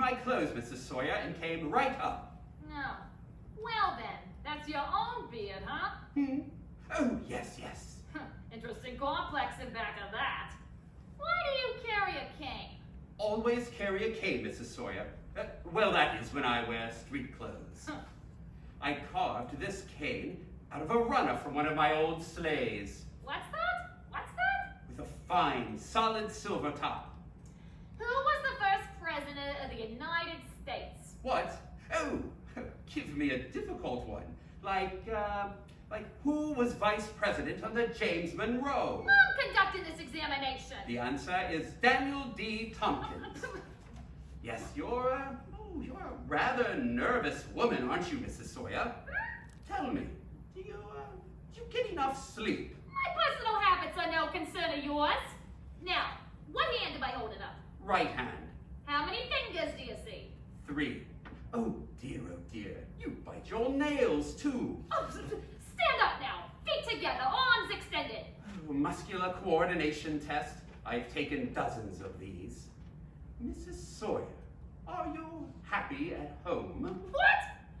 my clothes, Mrs. Sawyer, and came right up. No. Well then, that's your own beard, huh? Oh, yes, yes. Interesting complex in back of that. Why do you carry a cane? Always carry a cane, Mrs. Sawyer. Well, that is when I wear street clothes. I carved this cane out of a runner from one of my old sleighs. What's that? What's that? With a fine, solid silver top. Who was the first president of the United States? What? Oh, give me a difficult one. Like who was vice president under James Monroe? Who conducted this examination? The answer is Daniel D. Tompkins. Yes, you're a rather nervous woman, aren't you, Mrs. Sawyer? Tell me, do you get enough sleep? My personal habits are no concern of yours. Now, what hand am I holding up? Right hand. How many fingers do you see? 3. Oh dear, you bite your nails too. Oh, stand up now. Feet together, arms extended. Oh, muscular coordination test. I've taken dozens of these. Mrs. Sawyer, are you happy at home? What?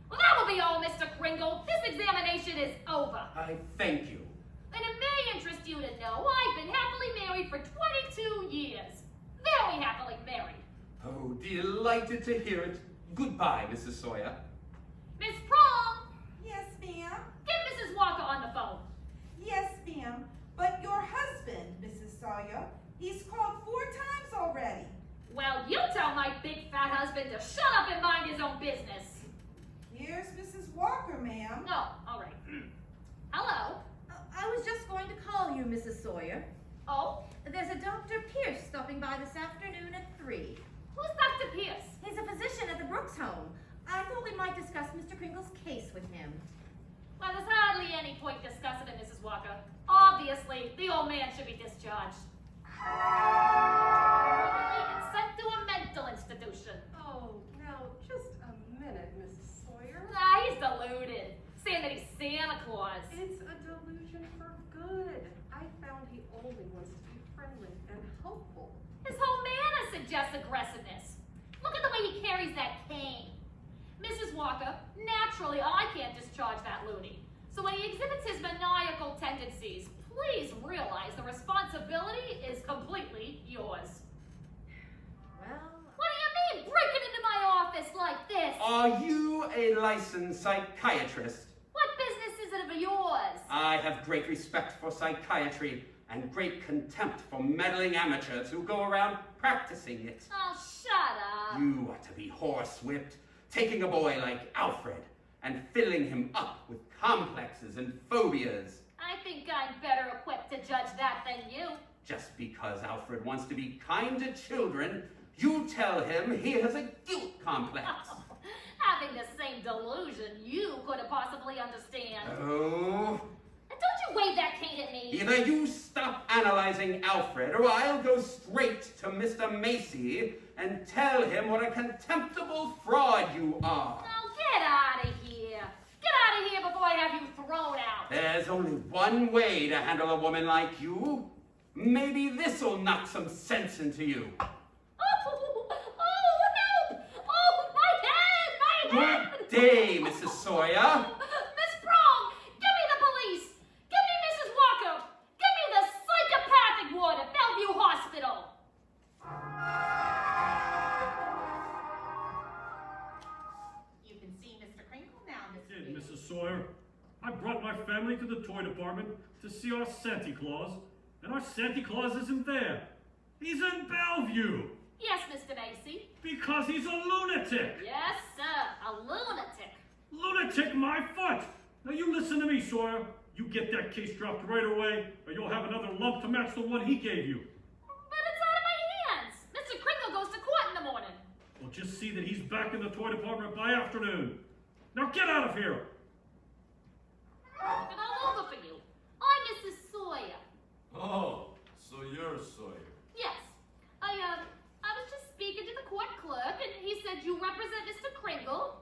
Well, that will be all, Mr. Kringle. This examination is over. I thank you. And it may interest you to know I've been happily married for 22 years. Very happily married. Oh, delighted to hear it. Goodbye, Mrs. Sawyer. Miss Prong, Yes, ma'am. get Mrs. Walker on the phone. Yes, ma'am. But your husband, Mrs. Sawyer, he's called 4 times already. Well, you tell my big fat husband to shut up and mind his own business. Here's Mrs. Walker, ma'am. No, all right. Hello. I was just going to call you, Mrs. Sawyer. Oh, There's a Dr. Pierce stopping by this afternoon at 3. who's Dr. Pierce? He's a physician at the Brooks home. I thought we might discuss Mr. Kringle's case with him. Well, there's hardly any point discussing it, Mrs. Walker. Obviously, the old man should be discharged. And sent to a mental institution. Oh, now, just a minute, Mrs. Sawyer. Nah, he's deluded. Saying that he's Santa Claus. It's a delusion for good. I found he only wants to be friendly and helpful. His whole manner suggests aggressiveness. Look at the way he carries that cane. Mrs. Walker, naturally I can't discharge that loony. So when he exhibits his maniacal tendencies, please realize the responsibility is completely yours. Well, What do you mean, breaking into my office like this? Are you a licensed psychiatrist? What business is it of yours? I have great respect for psychiatry and great contempt for meddling amateurs who go around practicing it. Oh, shut up. You ought to be horsewhipped, taking a boy like Alfred and filling him up with complexes and phobias. I think I'm better equipped to judge that than you. Just because Alfred wants to be kind to children, you tell him he has a guilt complex. Having the same delusion you couldn't possibly understand. Oh, And don't you wave that cane at me. either you stop analyzing Alfred or I'll go straight to Mr. Macy and tell him what a contemptible fraud you are. Now get out of here. Get out of here before I have you thrown out. There's only one way to handle a woman like you. Maybe this'll knock some sense into you. Oh, help! Oh, my head! Good day, Mrs. Sawyer. Miss Prong, give me the police! Give me Mrs. Walker! Give me the psychopathic ward at Bellevue Hospital! you can see Mr. Kringle now, Did, Mrs. Sawyer. I brought my family to the toy department to see our Santa Claus, and our Santa Claus isn't there. He's in Bellevue Yes, Mr. Macy. because he's a lunatic. Yes, sir. A lunatic. Lunatic, my foot! Now you listen to me, Sawyer. You get that case dropped right away, or you'll have another lump to match the one he gave you. But it's out of my hands. Mr. Kringle goes to court in the morning. We'll just see that he's back in the toy department by afternoon. Now get out of here! Looking all over for you. I'm Mrs. Sawyer. Oh, so you're Sawyer. Yes. I was just speaking to the court clerk, and he said you represent Mr. Kringle.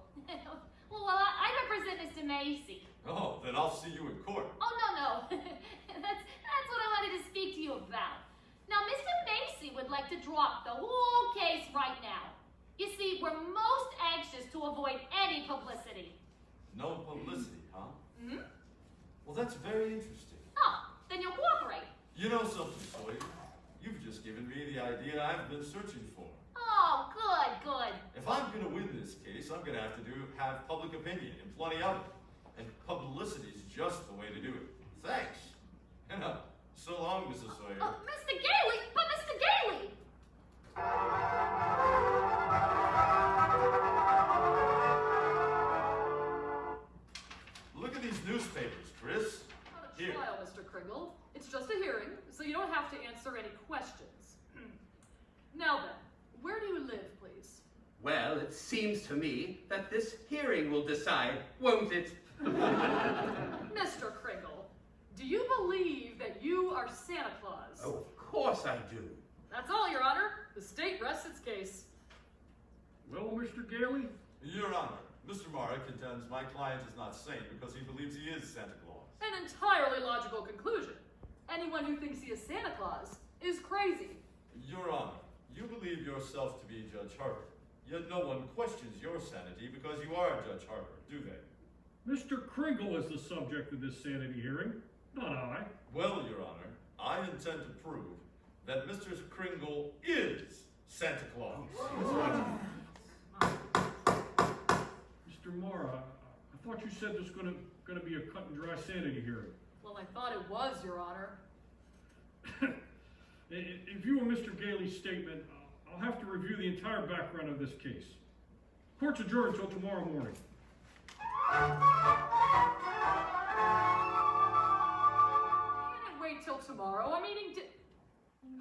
well, I represent Mr. Macy. Oh, then I'll see you in court. Oh, no. that's what I wanted to speak to you about. Now, Mr. Macy would like to drop the whole case right now. You see, we're most anxious to avoid any publicity. No publicity, huh? Hmm? Well, that's very interesting. Oh, then you'll cooperate. You know something, Sawyer? You've just given me the idea I've been searching for. Oh, good, good. If I'm gonna win this case, I'm gonna have to have public opinion and plenty of it. And publicity's just the way to do it. Thanks. And so long, Mrs. Sawyer. Oh, Mr. Gailey! But Mr. Gailey! Look at these newspapers, Chris. Not a Here. trial, Mr. Kringle. It's just a hearing, so you don't have to answer any questions. Now then, where do you live, please? Well, it seems to me that this hearing will decide, won't it? Mr. Kringle, do you believe that you are Santa Claus? Oh, of course I do. That's all, Your Honor. The state rests its case. Well, Mr. Gailey, Your Honor, Mr. Mara contends my client is not sane because he believes he is Santa Claus. An entirely logical conclusion. Anyone who thinks he is Santa Claus is crazy. Your Honor, you believe yourself to be Judge Harper, yet no one questions your sanity because you are Judge Harper, do they? Mr. Kringle is the subject of this sanity hearing, not I. Well, Your Honor, I intend to prove that Mr. Kringle is Santa Claus. Mr. Mara, I thought you said there's gonna be a cut and dry sanity hearing. Well, I thought it was, Your Honor. In view of Mr. Gailey's statement, I'll have to review the entire background of this case. Court's adjourned until tomorrow morning. Can't it wait till tomorrow? I mean,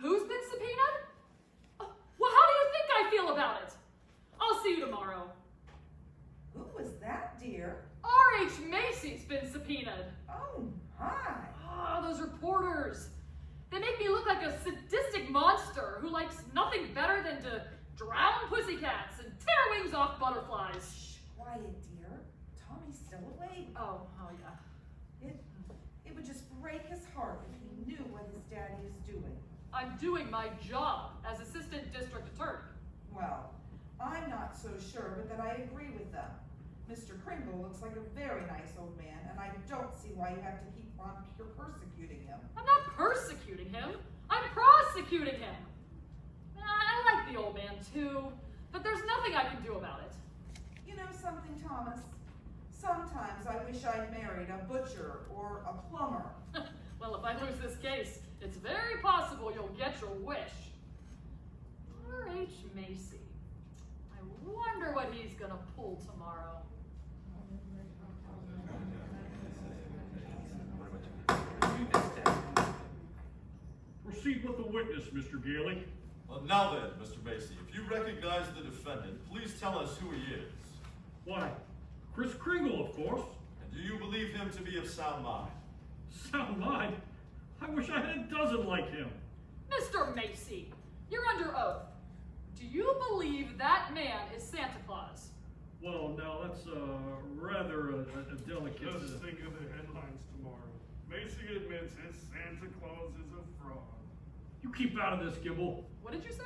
who's been subpoenaed? Well, how do you think I feel about it? I'll see you tomorrow. Who was that, dear? R.H. Macy's been subpoenaed. Oh, my. Ah, those reporters. They make me look like a sadistic monster who likes nothing better than to drown pussycats and tear wings off butterflies. Shh, quiet, dear. Tommy's still awake. Oh yeah. It would just break his heart if he knew what his daddy is doing. I'm doing my job as assistant district attorney. Well, I'm not so sure, but that I agree with them. Mr. Kringle looks like a very nice old man, and I don't see why you have to keep on persecuting him. I'm not persecuting him. I'm prosecuting him. I like the old man too, but there's nothing I can do about it. You know something, Thomas? Sometimes I wish I'd married a butcher or a plumber. Well, if I lose this case, it's very possible you'll get your wish. R.H. Macy. I wonder what he's gonna pull tomorrow. Proceed with the witness, Mr. Gailey. Well, now then, Mr. Macy, if you recognize the defendant, please tell us who he is. Why, Chris Kringle, of course. And do you believe him to be of sound mind? Sound mind? I wish I had a dozen like him. Mr. Macy, you're under oath. Do you believe that man is Santa Claus? Well, now that's rather a delicate. Just think of the headlines tomorrow. Macy admits his Santa Claus is a fraud. You keep out of this, Gibble. What did you say?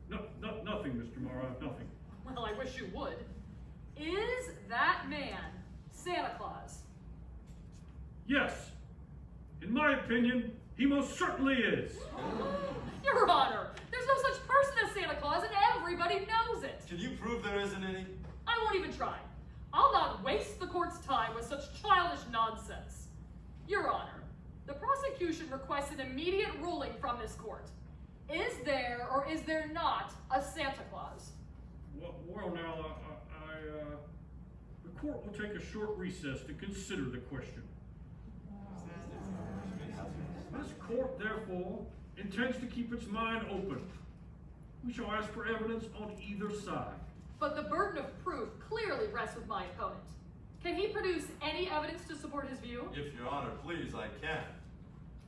No, nothing, Mr. Mara, nothing. Well, I wish you would. Is that man Santa Claus? Yes. In my opinion, he most certainly is. Your Honor, there's no such person as Santa Claus and everybody knows it. Can you prove there isn't any? I won't even try. I'll not waste the court's time with such childish nonsense. Your Honor, the prosecution requests an immediate ruling from this court. Is there or is there not a Santa Claus? Well, now, the court will take a short recess to consider the question. This court, therefore, intends to keep its mind open. We shall ask for evidence on either side. But the burden of proof clearly rests with my opponent. Can he produce any evidence to support his view? If Your Honor, please, I can.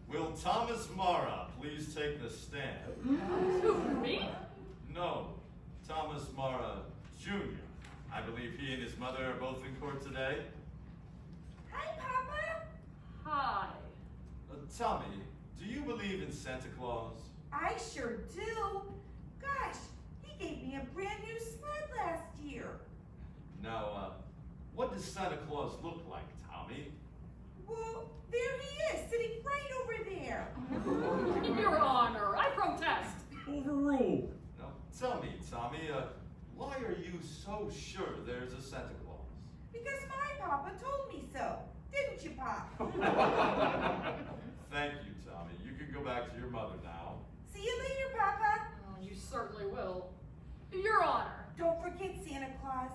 Will Thomas Mara please take the stand? Who, me? No, Thomas Mara Jr. I believe he and his mother are both in court today. Hi, Papa. Hi. Tommy, do you believe in Santa Claus? I sure do. Gosh, he gave me a brand new sled last year. Now, what does Santa Claus look like, Tommy? Well, there he is, sitting right over there. Your Honor, I protest. Overruled. Now, tell me, Tommy, why are you so sure there's a Santa Claus? Because my papa told me so. Didn't you, Pop? Thank you, Tommy. You can go back to your mother now. See you later, Papa. Oh, you certainly will. Your Honor. Don't forget, Santa Claus.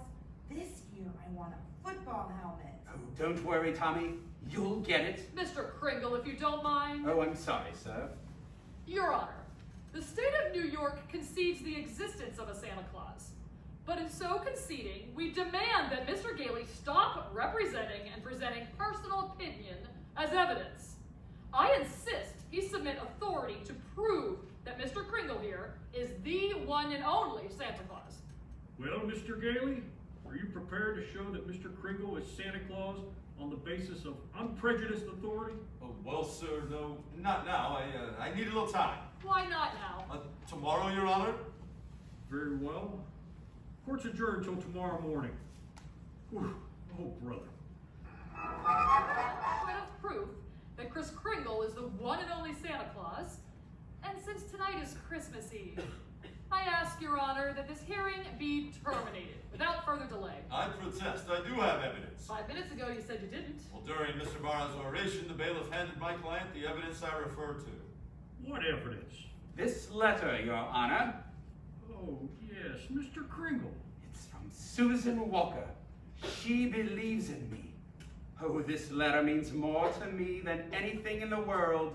This year I want a football helmet. Oh, don't worry, Tommy. You'll get it. Mr. Kringle, if you don't mind. Oh, I'm sorry, sir. Your Honor, the state of New York concedes the existence of a Santa Claus. But in so conceding, we demand that Mr. Gailey stop representing and presenting personal opinion as evidence. I insist he submit authority to prove that Mr. Kringle here is the one and only Santa Claus. Well, Mr. Gailey, are you prepared to show that Mr. Kringle is Santa Claus on the basis of unprejudiced authority? Oh, well, sir, no, not now. I need a little time. Why not now? Tomorrow, Your Honor? Very well. Court's adjourned till tomorrow morning. Whew. Oh, brother. Point of proof that Kris Kringle is the one and only Santa Claus, and since tonight is Christmas Eve, I ask Your Honor that this hearing be terminated without further delay. I protest. I do have evidence. 5 minutes ago you said you didn't. Well, during Mr. Barnes' oration, the bailiff handed my client the evidence I referred to. What evidence? This letter, Your Honor. Oh, yes, Mr. Kringle. It's from Susan Walker. She believes in me. Oh, this letter means more to me than anything in the world.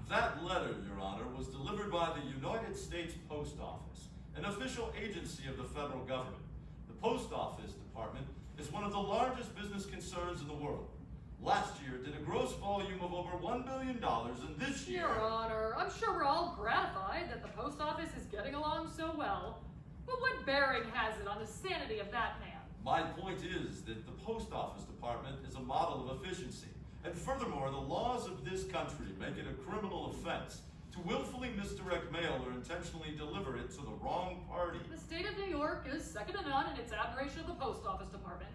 That letter, Your Honor, was delivered by the United States Post Office, an official agency of the federal government. The Post Office Department is one of the largest business concerns in the world. Last year did a gross volume of over $1 billion, and this year... Your Honor, I'm sure we're all gratified that the post office is getting along so well, but what bearing has it on the sanity of that man? My point is that the Post Office Department is a model of efficiency. And furthermore, the laws of this country make it a criminal offense to willfully misdirect mail or intentionally deliver it to the wrong party. The state of New York is second to none in its admiration of the Post Office Department.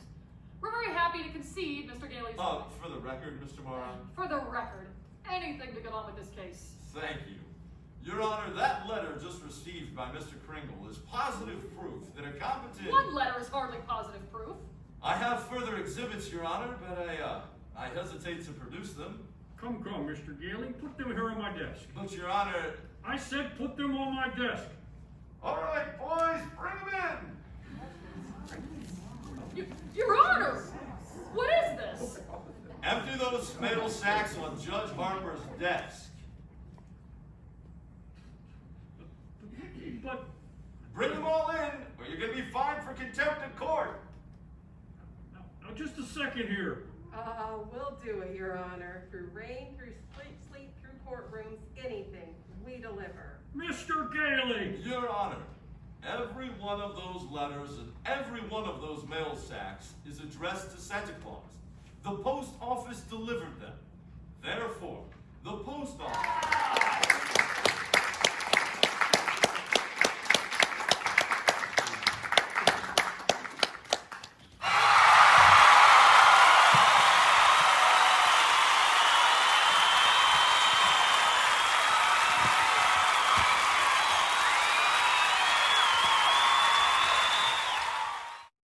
We're very happy to concede Mr. Gailey's point. For the record, Mr. Moran. For the record, anything to get on with this case. Thank you. Your Honor, that letter just received by Mr. Kringle is positive proof that a competent... One letter is hardly positive proof. I have further exhibits, Your Honor, but I hesitate to produce them. Come, Mr. Gailey, put them here on my desk. But, Your Honor... I said put them on my desk. All right, boys, bring them in! Your Honor! What is this? Empty those mail sacks on Judge Harper's desk. But Bring them all in, or you're going to be fined for contempt in court. now, just a second here. We'll do it, Your Honor. Through rain, through sleet, through courtrooms, anything. We deliver. Mr. Gailey! Your Honor, every one of those letters and every one of those mail sacks is addressed to Santa Claus. The post office delivered them. Therefore, the post office...